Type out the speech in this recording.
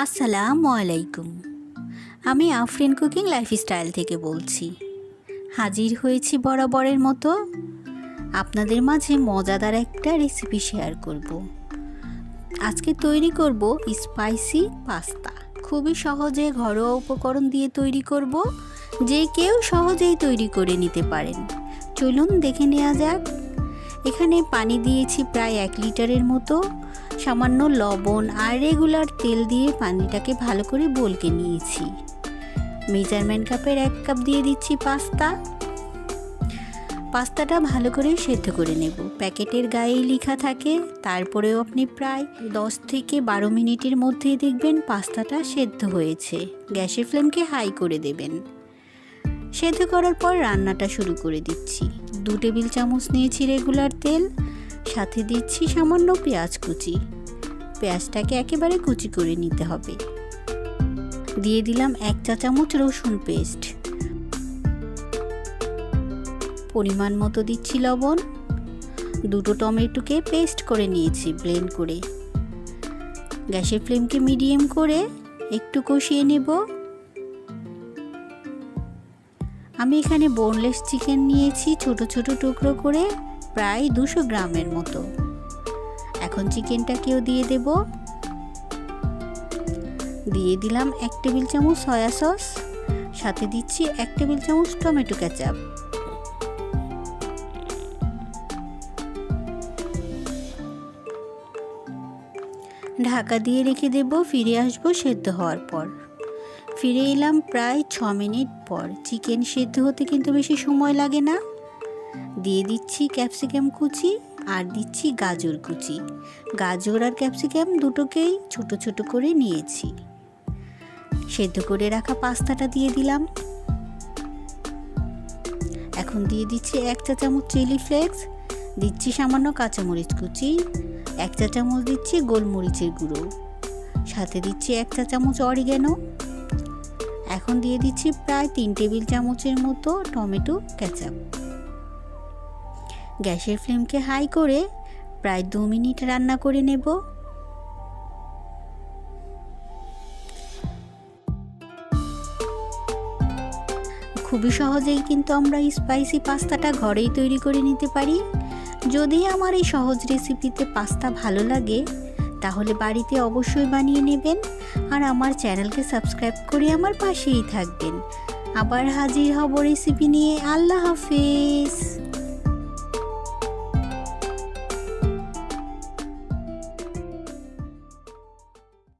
আসসালামু আলাইকুম। আমি আফরিন কুকিং লাইফস্টাইল থেকে বলছি। হাজির হয়েছি বরাবরের মতো আপনাদের মাঝে মজাদার একটা রেসিপি শেয়ার করব। আজকে তৈরি করব স্পাইসি পাস্তা। খুবই সহজে ঘরোয়া উপকরণ দিয়ে তৈরি করব, যে কেউ সহজেই তৈরি করে নিতে পারেন। চলুন দেখে নেওয়া যাক। এখানে পানি দিয়েছি প্রায় 1 লিটারের মতো, সামান্য লবণ আর রেগুলার তেল দিয়ে পানিটাকে ভালো করে বলকে নিয়েছি। মেজারমেন্ট কাপের 1 কাপ দিয়ে দিচ্ছি পাস্তাটা ভালো করে সেদ্ধ করে নেব। প্যাকেটের গায়েই লেখা থাকে, তারপরেও আপনি প্রায় 10 থেকে 12 মিনিটের মধ্যেই দেখবেন পাস্তাটা সেদ্ধ হয়েছে। গ্যাসের ফ্লেমকে হাই করে দেবেন। সেদ্ধ করার পর রান্নাটা শুরু করে দিচ্ছি। 2 টেবিল চামচ নিয়েছি রেগুলার তেল, সাথে দিচ্ছি সামান্য পেঁয়াজ কুচি। পেঁয়াজটাকে একেবারে কুচি করে নিতে হবে। দিয়ে দিলাম 1 চা চামচ রসুন পেস্ট। পরিমাণ মতো দিচ্ছি লবণ। 2টো টমেটোকে পেস্ট করে নিয়েছি ব্লেন্ড করে। গ্যাসের ফ্লেমকে মিডিয়াম করে একটু কষিয়ে নেব। আমি এখানে বোনলেস চিকেন নিয়েছি ছোট ছোট টুকরো করে, প্রায় 200 গ্রামের মতো। এখন চিকেনটাকেও দিয়ে দেব। দিয়ে দিলাম 1 টেবিল চামচ সয়া সস, সাথে দিচ্ছি 1 টেবিল চামচ টমেটো কেচাপ। ঢাকা দিয়ে রেখে দেব। ফিরে আসবো সেদ্ধ হওয়ার পর। ফিরে এলাম প্রায় 6 মিনিট পর। চিকেন সেদ্ধ হতে কিন্তু বেশি সময় লাগে না। দিয়ে দিচ্ছি ক্যাপসিকাম কুচি আর দিচ্ছি গাজর কুচি। গাজর আর ক্যাপসিকাম দুটোকেই ছোট ছোট করে নিয়েছি। সেদ্ধ করে রাখা পাস্তাটা দিয়ে দিলাম। এখন দিয়ে দিচ্ছি 1 চা চামচ চিলি ফ্লেক্স, দিচ্ছি সামান্য কাঁচামরিচ কুচি, 1 চা চামচ দিচ্ছি গোলমরিচের গুঁড়ো, সাথে দিচ্ছি 1 চা চামচ অরিগ্যানো। এখন দিয়ে দিচ্ছি প্রায় 3 টেবিল চামচের মতো টমেটো কেচাপ। গ্যাসের ফ্লেমকে হাই করে প্রায় 2 মিনিট রান্না করে নেব। খুবই সহজেই কিন্তু আমরা স্পাইসি পাস্তাটা ঘরেই তৈরি করে নিতে পারি। যদি আমার এই সহজ রেসিপিতে পাস্তা ভালো লাগে, তাহলে বাড়িতে অবশ্যই বানিয়ে নেবেন আর আমার চ্যানেলকে সাবস্ক্রাইব করে আমার পাশেই থাকবেন। আবার হাজির হব রেসিপি নিয়ে। আল্লাহ হাফেজ।